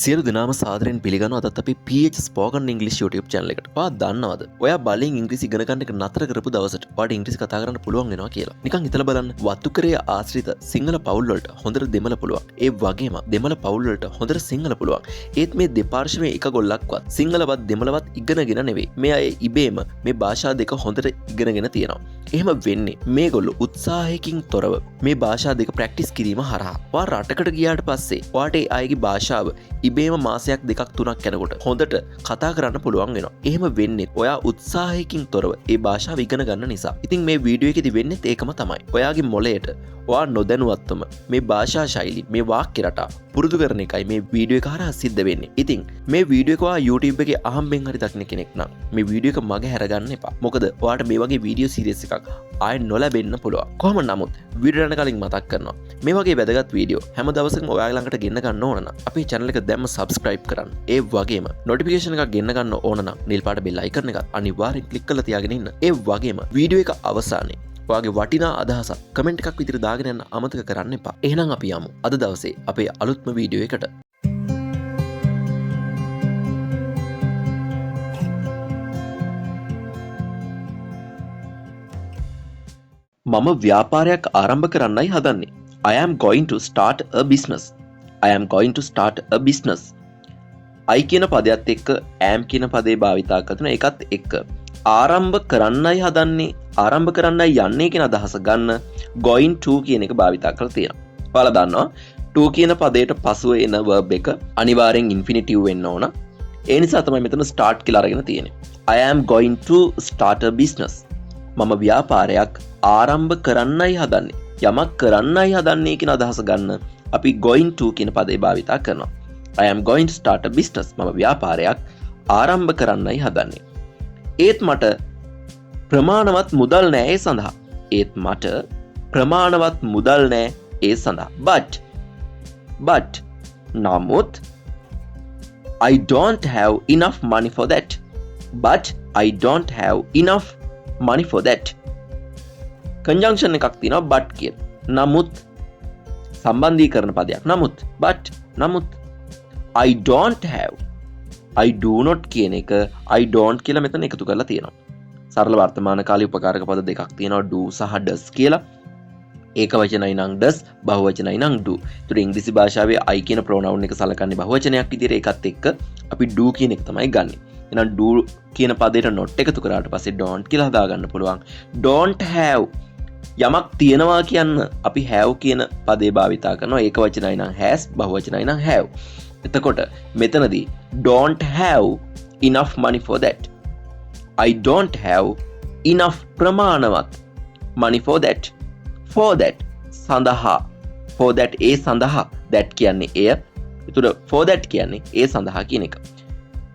සියලු දෙනාම සාදරයෙන් පිළිගන්නවා අදත් අපි PH Spoken English YouTube channel එකට. ඔයා දන්නවද? ඔයා බලෙන් ඉංග්‍රීසි ඉගෙන ගන්න එක නතර කරපු දවසට ඔයාට ඉංග්‍රීසි කතා කරන්න පුළුවන් වෙනවා කියලා. නිකන් හිතලා බලන්න. වතුකරයේ ආශ්‍රිත සිංහල පවුල් වලට හොඳට දෙමළ පුළුවන්. ඒ වගේම දෙමළ පවුල් වලට හොඳට සිංහල පුළුවන්. ඒත් මේ දෙපාර්ශ්වයේ එක ගොල්ලක්වත් සිංහලවත් දෙමළවත් ඉගෙනගෙන නෙවෙයි. මේ අය ඉබේම මේ භාෂා දෙක හොඳට ඉගෙනගෙන තියෙනවා. එහෙම වෙන්නේ මේගොල්ලෝ උත්සාහයකින් තොරව මේ භාෂා දෙක ප්‍රැක්ටිස් කිරීම හරහා. ඔයා රටකට ගියාට පස්සේ ඔයාට ඒ අයගේ භාෂාව ඉබේම මාසයක් දෙකක් තුනක් යනකොට හොඳට කතා කරන්න පුළුවන් වෙනවා. එහෙම වෙන්නේ ඔයා උත්සාහයකින් තොරව ඒ භාෂාව ඉගෙන ගන්න නිසා. ඉතින් මේ වීඩියෝ එකේදී වෙන්නේ ඒකම තමයි. ඔයාගේ මොළයට ඔයා නොදැනුවත්වම මේ භාෂා ශෛලී මේ වාක්‍ය රටා පුරුදු කරන එකයි මේ වීඩියෝ එක හරහා සිද්ධ වෙන්නේ. ඉතින් මේ වීඩියෝ එක ඔයා YouTube එකේ අහම්බෙන් හරි දක්න කෙනෙක් නම් මේ වීඩියෝ එක මග හැරගන්න එපා. මොකද ඔයාට මේ වගේ වීඩියෝ සීරීස් එකක් ආයෙ නොලැබෙන්න පුළුවන්. කොහොම නමුත් වීඩියෝ යන කලින් මතක් කරනවා. මේ වගේ වැදගත් වීඩියෝ හැම දවසකම ඔයාලා ළඟට ගෙන්න ගන්න ඕන නම් අපේ channel එක දැම්ම subscribe කරන්න. ඒ වගේම notification එකක් ගෙන්න ගන්න ඕන නම් නිල් පාට bell icon එකත් අනිවාර්යෙන් click කරලා තියාගෙන ඉන්න. ඒ වගේම වීඩියෝ එක අවසානයේ ඔයාගේ වටිනා අදහසක් කමෙන්ට් එකක් විදිහට දාගෙන යන්න අමතක කරන්න එපා. එහෙනම් අපි යමු අද දවසේ අපේ අලුත්ම වීඩියෝ එකට. මම ව්‍යාපාරයක් ආරම්භ කරන්නයි හදන්නේ. I am going to start a business. I am going to start a business. I කියන පදයට එක්ක am කියන පදේ භාවිතා කරන එකත් එක්ක ආරම්භ කරන්නයි හදන්නේ, ආරම්භ කරන්නයි යන්නේ කියන අදහස ගන්න going to කියන එක භාවිතා කරලා තියෙනවා. ඔයාලා දන්නවා to කියන පදයට පසුව එන verb එක අනිවාර්යෙන් infinitive වෙන්න ඕන. ඒ නිසා තමයි මෙතන start කියලා අරගෙන තියෙන්නේ. I am going to start a business. මම ව්‍යාපාරයක් ආරම්භ කරන්නයි හදන්නේ. යමක් කරන්නයි හදන්නේ කියන අදහස ගන්න අපි going to කියන පදේ භාවිතා කරනවා. I am going to start a business. මම ව්‍යාපාරයක් ආරම්භ කරන්නයි හදන්නේ. ඒත් මට ප්‍රමාණවත් මුදල් නෑ ඒ සඳහා. ඒත් මට ප්‍රමාණවත් මුදල් නෑ ඒ සඳහා. But නමුත් I don't have enough money for that. But I don't have enough money for that. conjunction එකක් තියෙනවා but කියන. නමුත් සම්බන්ධීකරණ පදයක්. නමුත් I don't have I do not කියන එක I don't කියලා මෙතන එකතු කරලා තියෙනවා. සරල වර්තමාන කාලීය උපකාරක පද දෙකක් තියෙනවා do සහ does කියලා. ඒක වචනයි නම් does, බහුවචනයි නම් do. ඒතර ඉංග්‍රීසි භාෂාවේ I කියන pronoun එක සලකන්නේ බහුවචනයක් විදිහට. ඒකත් එක්ක අපි do කියන එක තමයි ගන්නෙ. එහෙනම් do කියන පදයට not එකතු කරාට පස්සේ don't කියලා හදා ගන්න පුළුවන්. don't have යමක් තියනවා කියන්න අපි have කියන පදේ භාවිතා කරනවා. ඒක වචනයි නම් has, බහුවචනයි නම් have. එතකොට මෙතනදී don't have enough money for that. I don't have enough ප්‍රමාණවත් money for that. For that සඳහා. For that ඒ සඳහා. that කියන්නේ එය. එතකොට for that කියන්නේ ඒ සඳහා කියන එක.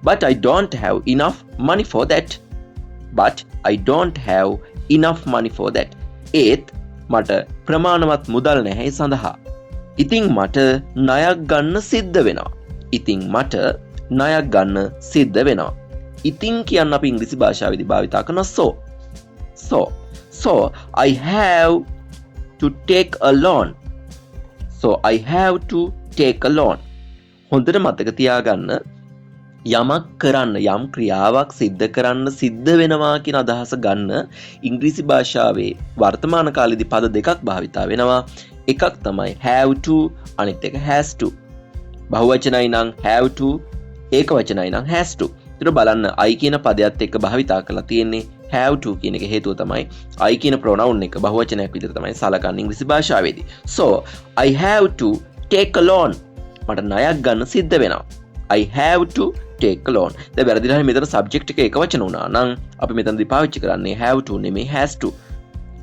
But I don't have enough money for that. But I don't have enough money for that. ඒත් මට ප්‍රමාණවත් මුදල් නැහැ ඒ සඳහා. ඉතින් මට ණයක් ගන්න සිද්ධ වෙනවා. ඉතින් මට ණයක් ගන්න සිද්ධ වෙනවා. ඉතින් කියන්න අපි ඉංග්‍රීසි භාෂාවේදී භාවිතා කරන so I have to take a loan. So I have to take a loan. හොඳට මතක තියාගන්න යමක් කරන්න, යම් ක්‍රියාවක් සිද්ධ කරන්න සිද්ධ වෙනවා කියන අදහස ගන්න ඉංග්‍රීසි භාෂාවේ වර්තමාන කාලේදී පද දෙකක් භාවිතා වෙනවා. එකක් තමයි have to, අනිත් එක has to. බහුවචනයි නම් have to, ඒක වචනයි නම් has to. ඒතර බලන්න I කියන පදයට එක්ක භාවිතා කරලා තියෙන්නේ have to කියන එක. හේතුව තමයි I කියන pronoun එක බහුවචනයක් විදිහට තමයි සලකන්නේ ඉංග්‍රීසි භාෂාවේදී. So I have to take a loan. මට ණයක් ගන්න සිද්ධ වෙනවා. I have to take a loan. දැන් වැරදිලා මෙතන subject එක වචන වුණා නම් අපි මෙතනදී පාවිච්චි කරන්නේ have to නෙමෙයි has to.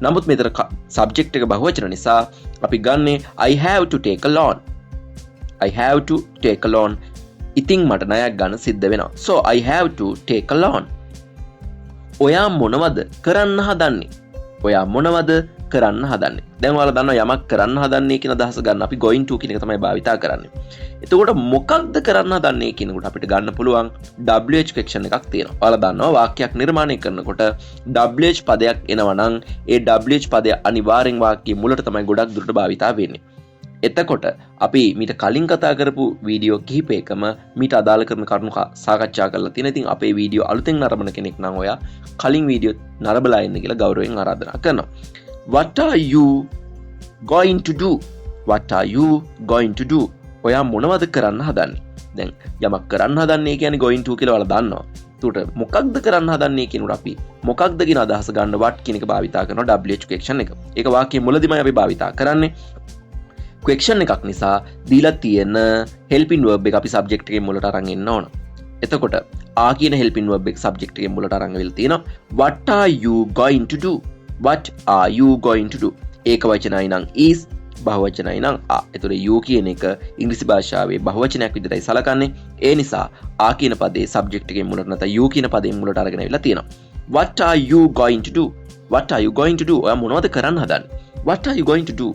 නමුත් මෙතන subject එක බහුවචන නිසා අපි ගන්නේ I have to take a loan. I have to take a loan. ඉතින් මට ණයක් ගන්න සිද්ධ වෙනවා. So I have to take a loan. ඔයා මොනවද කරන්න හදන්නේ? ඔයා මොනවද කරන්න හදන්නේ? දැන් ඔයාලා දන්නවා යමක් කරන්න හදන්නේ කියන අදහස ගන්න අපි going to කියන එක තමයි භාවිතා කරන්නේ. එතකොට මොකක්ද කරන්න හදන්නේ කියනකොට අපිට ගන්න පුළුවන් WH question එකක් තියෙනවා. ඔයාලා දන්නවා වාක්‍යයක් නිර්මාණය කරනකොට WH පදයක් එනවා නම් ඒ WH පදය අනිවාර්යෙන් වාක්‍යයේ මුලට තමයි ගොඩක් දුරට භාවිතා වෙන්නේ. එතකොට අපි මීට කලින් කතා කරපු වීඩියෝ කිහිපයකම මීට අදාළ කරන කරුණු සාකච්ඡා කරලා තියෙනවා. ඉතින් අපේ වීඩියෝ අලුතෙන් නරඹන කෙනෙක් නම් ඔයා කලින් වීඩියෝ නරඹලා ඉන්න කියලා ගෞරවයෙන් ආරාධනා කරනවා. What are you going to do? What are you going to do? ඔයා මොනවද කරන්න හදන්නේ? දැන් යමක් කරන්න හදන්නේ කියන්නේ going to කියලා ඔයාලා දන්නවා. ඒකට මොකක්ද කරන්න හදන්නේ කියනකොට අපි මොකක්ද කියන අදහස ගන්න what කියන එක භාවිතා කරනවා WH question එක. ඒක වාක්‍යයේ මුලදීමයි අපි භාවිතා කරන්නේ. question එකක් නිසා දීලා තියෙන helping verb එක අපි subject එකේ මුලට අරන් එන්න ඕන. එතකොට ආ කියන helping verb එක subject එකේ මුලට අරන් වෙලා තියෙනවා. What are you going to do? What are you going to do? ඒක වචනයි නම් is, බහුවචනයි නම් ආ. එතකොට you කියන එක ඉංග්‍රීසි භාෂාවේ බහුවචනයක් විදිහටයි සලකන්නේ. ඒ නිසා ආ කියන පදේ subject එකේ මුලට නැත්නම් you කියන පදයෙන් මුලට අරගෙන අවිලා තියෙනවා. What are you going to do? What are you going to do? ඔයා මොනවද කරන්න හදන්නේ? What are you going to do?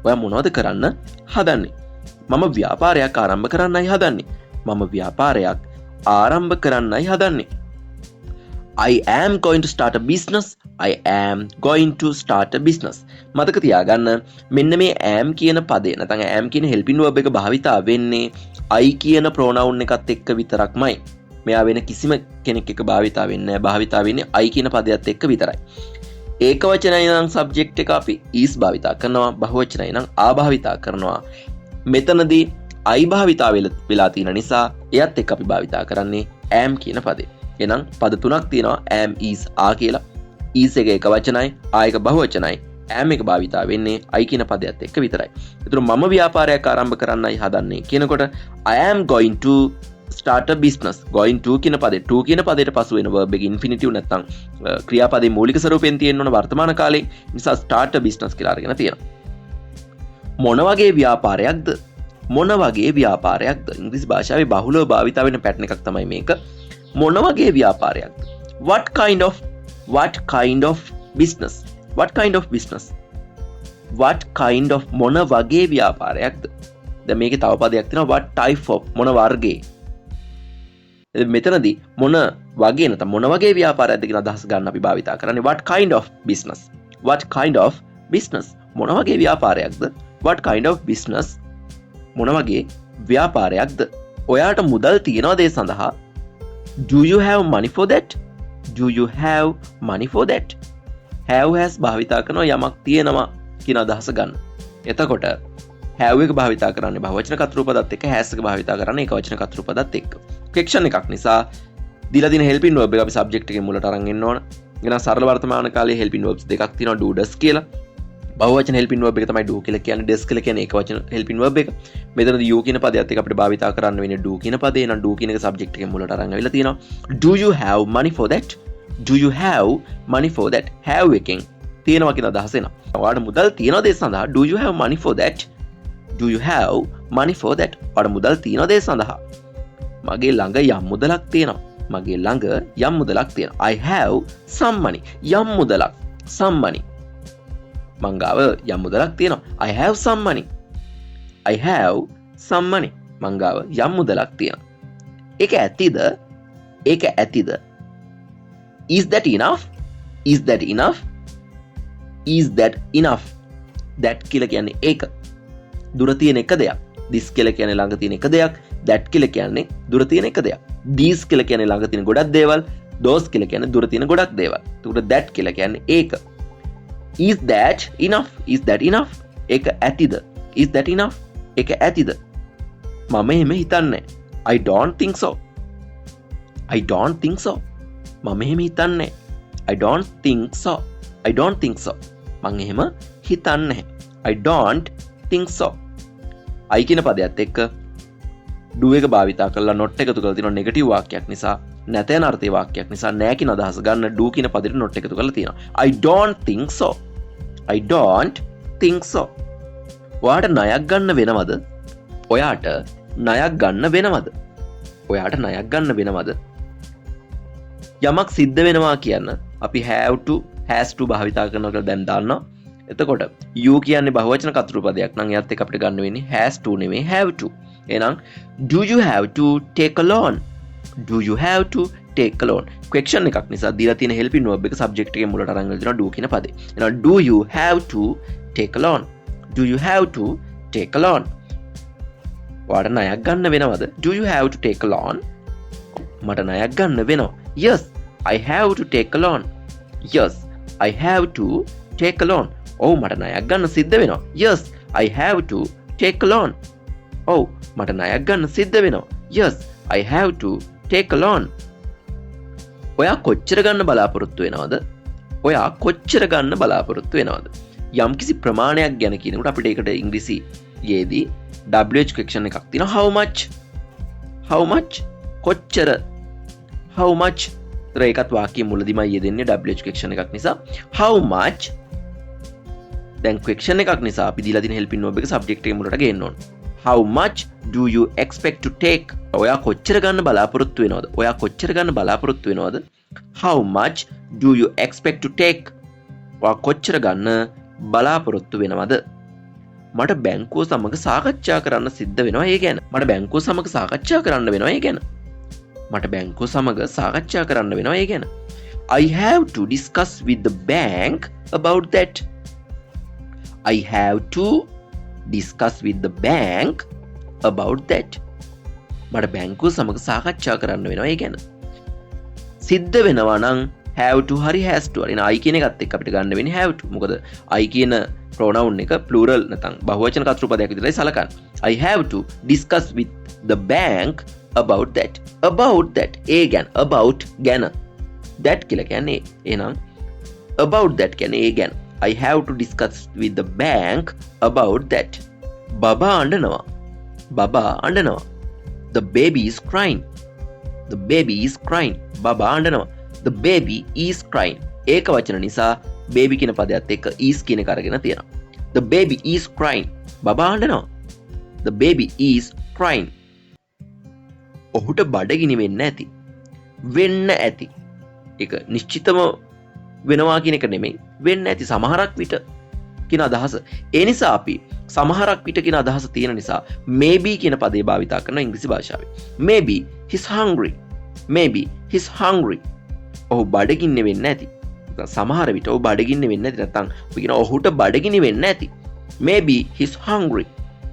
ඔයා මොනවද කරන්න හදන්නේ? මම ව්‍යාපාරයක් ආරම්භ කරන්නයි හදන්නේ. මම ව්‍යාපාරයක් ආරම්භ කරන්නයි හදන්නේ. I am going to start a business. I am going to start a business. මතක තියාගන්න මෙන්න මේ am කියන පදේ නැත්නම් am කියන helping verb එක භාවිතා වෙන්නේ I කියන pronoun එකත් එක්ක විතරක්මයි. මෙයා වෙන කිසිම කෙනෙක් එක්ක භාවිතා වෙන්නේ නැහැ. භාවිතා වෙන්නේ I කියන පදයට එක්ක විතරයි. ඒක වචනයි නම් subject එක අපි is භාවිතා කරනවා. බහුවචනයි නම් ආ භාවිතා කරනවා. මෙතනදී I භාවිතා වෙලා තියෙන නිසා එයත් එක්ක අපි භාවිතා කරන්නේ am කියන පදේ. එහෙනම් පද තුනක් තියෙනවා am is ආ කියලා. is එක එක වචනයි, ආ එක බහුවචනයි. am එක භාවිතා වෙන්නේ I කියන පදයට එක්ක විතරයි. ඒතර මම ව්‍යාපාරයක් ආරම්භ කරන්නයි හදන්නේ කියනකොට I am going to start a business. going to කියන පදේ to කියන පදයට පසු වෙන verb එක infinitive නැත්නම් ක්‍රියාපදේ මූලික ස්වරූපයෙන් තියෙන්න ඕන වර්තමාන කාලේ. නිසා start a business කියලා අරගෙන තියෙනවා. මොන වගේ ව්‍යාපාරයක්ද? මොන වගේ ව්‍යාපාරයක්ද? ඉංග්‍රීසි භාෂාවේ බහුලව භාවිත වෙන පැටර්න් එකක් තමයි මේක. මොන වගේ ව්‍යාපාරයක්ද? what kind of business? what kind of business? what kind of මොන වගේ ව්‍යාපාරයක්ද? දැන් මේකේ තව පදයක් තියෙනවා what type of මොන වර්ගයේ. මෙතනදී මොන වගේ නැත්නම් මොන වගේ ව්‍යාපාරයක්ද කියන අදහස ගන්න අපි භාවිතා කරන්නේ what kind of business. what kind of business? මොන වගේ ව්‍යාපාරයක්ද? what kind of business? මොන වගේ ව්‍යාපාරයක්ද? ඔයාට මුදල් තියනවද ඒ සඳහා? Do you have money for that? Do you have money for that? have has භාවිතා කරනවා යමක් තියෙනවා කියන අදහස ගන්න. එතකොට have එක භාවිතා කරන්නේ බහුවචන කතෘ පදත් එක්ක has එක භාවිතා කරන්නේ ඒකවචන කතෘ පදත් එක්ක. question එකක් නිසා දීලා තියෙන helping verb එක අපි subject එකේ මුලට අරන් එන්න ඕන. එහෙනම් සරල වර්තමාන කාලයේ helping verbs දෙකක් තියෙනවා do does කියලා. බහුවචන helping verb එක තමයි do කියලා කියන්නේ. does කියලා කියන්නේ ඒකවචන helping verb එක. මෙතනදී you කියන පදයට එක්ක අපිට භාවිතා කරන්න වෙන්නේ do කියන පදේ. එහෙනම් do කියන එක subject එකේ මුලට අරන් ආවිලා තියෙනවා. Do you have money for that? Do you have money for that? have එකෙන් තියෙනවා කියන අදහස එනවා. ඔයාලට මුදල් තියනවද ඒ සඳහා? Do you have money for that? Do you have money for that? ඔයාලට මුදල් තියනවද ඒ සඳහා? මගේ ළඟ යම් මුදලක් තියෙනවා. මගේ ළඟ යම් මුදලක් තියෙනවා. I have some money. යම් මුදලක්. some money. මං ගාව යම් මුදලක් තියෙනවා. I have some money. I have some money. මං ගාව යම් මුදලක් තියෙනවා. ඒක ඇතිද? ඒක ඇතිද? Is that enough? Is that enough? Is that enough? That කියලා කියන්නේ ඒක. දුර තියෙන එක දෙයක්. This කියලා කියන්නේ ළඟ තියෙන එක දෙයක්. That කියලා කියන්නේ දුර තියෙන එක දෙයක්. These කියලා කියන්නේ ළඟ තියෙන ගොඩක් දේවල්. Those කියලා කියන්නේ දුර තියෙන ගොඩක් දේවල්. ඒකට that කියලා කියන්නේ ඒක. Is that enough? Is that enough? ඒක ඇතිද? Is that enough? ඒක ඇතිද? මම එහෙම හිතන්නේ. I don't think so. I don't think so. මම එහෙම හිතන්නේ. I don't think so. I don't think so. මං එහෙම හිතන්නේ. I don't think so. I කියන පදයට එක්ක do එක භාවිතා කරලා not එකතු කරලා තියෙනවා නෙගටිව් වාක්‍යයක් නිසා නැත යන අර්ථයේ වාක්‍යයක් නිසා නෑ කියන අදහස ගන්න do කියන පදෙට not එකතු කරලා තියෙනවා. I don't think so. I don't think so. ඔයාට ණයක් ගන්න වෙනවද? ඔයාට ණයක් ගන්න වෙනවද? ඔයාට ණයක් ගන්න වෙනවද? යමක් සිද්ධ වෙනවා කියන්න අපි have to has to භාවිතා කරනවා කියලා දැන් දන්නවා. එතකොට you කියන්නේ බහුවචන කතෘ පදයක් නම් එයත් එක්ක අපිට ගන්න වෙන්නේ has to නෙමෙයි have to. එහෙනම් do you have to take a loan? Do you have to take a loan? question එකක් නිසා දීලා තියෙන helping verb එක subject එකේ මුලට අරන් ගන්න do කියන පදේ. එහෙනම් do you have to take a loan? Do you have to take a loan. ඔයාට ණයක් ගන්න වෙනවද? Do you have to take a loan? මට ණයක් ගන්න වෙනවා. Yes, I have to take a loan. Yes, I have to take a loan. ඔව් මට ණයක් ගන්න සිද්ධ වෙනවා. Yes, I have to take a loan. ඔව් මට ණයක් ගන්න සිද්ධ වෙනවා. Yes, I have to take a loan. ඔයා කොච්චර ගන්න බලාපොරොත්තු වෙනවද? ඔයා කොච්චර ගන්න බලාපොරොත්තු වෙනවද? යම්කිසි ප්‍රමාණයක් ගැන කියනකොට අපිට ඒකට ඉංග්‍රීසියේදී WH question එකක් තියෙනවා. How much? How much? කොච්චර? How much? ඒකත් වාක්‍යයේ මුලදීම යෙදෙන්නේ WH question එකක් නිසා. How much? දැන් question එකක් නිසා අපි දීලා තියෙන helping verb එක subject එකේ මුලට ගේන්න ඕන. How much do you expect to take? ඔයා කොච්චර ගන්න බලාපොරොත්තු වෙනවද? ඔයා කොච්චර ගන්න බලාපොරොත්තු වෙනවද? How much do you expect to take? ඔයා කොච්චර ගන්න බලාපොරොත්තු වෙනවද? මට බැංකුව සමග සාකච්ඡා කරන්න සිද්ධ වෙනවා ඒ ගැන. මට බැංකුව සමග සාකච්ඡා කරන්න වෙනවා ඒ ගැන. මට බැංකුව සමග සාකච්ඡා කරන්න වෙනවා ඒ ගැන. I have to discuss with the bank about that. I have to discuss with the bank about that. මට බැංකුව සමග සාකච්ඡා කරන්න වෙනවා ඒ ගැන. සිද්ධ වෙනවා නම් have to හරි has to හරි. I කියන එකත් එක්ක අපිට ගන්න වෙන්නේ have to. මොකද I කියන pronoun එක plural නැත්නම් බහුවචන කර්තෘ පදයක් විදිහටයි සලකන්නේ. I have to discuss with the bank about that. About that. ඒ ගැන. About ගැන. That කියලා කියන්නේ එහෙනම් about that කියන්නේ ඒ ගැන. I have to discuss with the bank about that. බබා අඬනවා. බබා අඬනවා. The baby is crying. The baby is crying. බබා අඬනවා. The baby is crying. ඒක වචන නිසා baby කියන පදයට එක්ක is කියන එක අරගෙන තියෙනවා. The baby is crying. බබා අඬනවා. The baby is crying. ඔහුට බඩගිනි වෙන්න ඇති. වෙන්න ඇති. ඒක නිශ්චිතම වෙනවා කියන එක නෙමෙයි. වෙන්න ඇති සමහරක් විට කියන අදහස. ඒ නිසා අපි සමහරක් විට කියන අදහස තියෙන නිසා maybe කියන පදේ භාවිතා කරන ඉංග්‍රීසි භාෂාවේ. Maybe he's hungry. Maybe he's hungry. ඔහු බඩගින්න වෙන්න ඇති. සමහර විට ඔහු බඩගින්න වෙන්න ඇති. නැත්නම් අපි කියන ඔහුට බඩගිනි වෙන්න ඇති. Maybe he's hungry.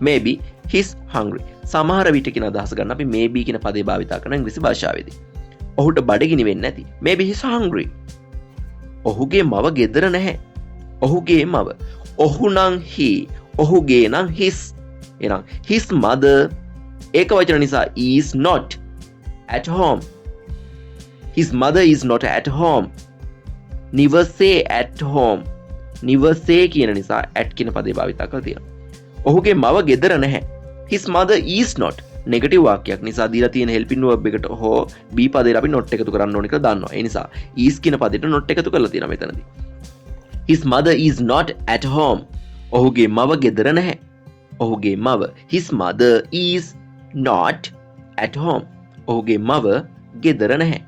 Maybe he's hungry. සමහර විට කියන අදහස ගන්න අපි maybe කියන පදේ භාවිතා කරන ඉංග්‍රීසි භාෂාවේදී. ඔහුට බඩගිනි වෙන්න ඇති. Maybe he's hungry. ඔහුගේ මව ගෙදර නැහැ. ඔහුගේ මව. ඔහු නම් he. ඔහුගේ නම් his. එහෙනම් his mother ඒක වචන නිසා is not at home. His mother is not at home. Never say at home. Never say කියන නිසා at කියන පදේ භාවිතා කරලා තියෙනවා. ඔහුගේ මව ගෙදර නැහැ. His mother is not negative වාක්‍යයක් නිසා දීලා තියෙන helping verb එකට හෝ be පදේට අපි not එකතු කරන්න ඕනේ කියලා දන්නවා. ඒ නිසා is කියන පදේට not එකතු කරලා තියෙනවා මෙතනදී. His mother is not at home. ඔහුගේ මව ගෙදර නැහැ. ඔහුගේ මව. His mother is not at home. ඔහුගේ මව ගෙදර නැහැ.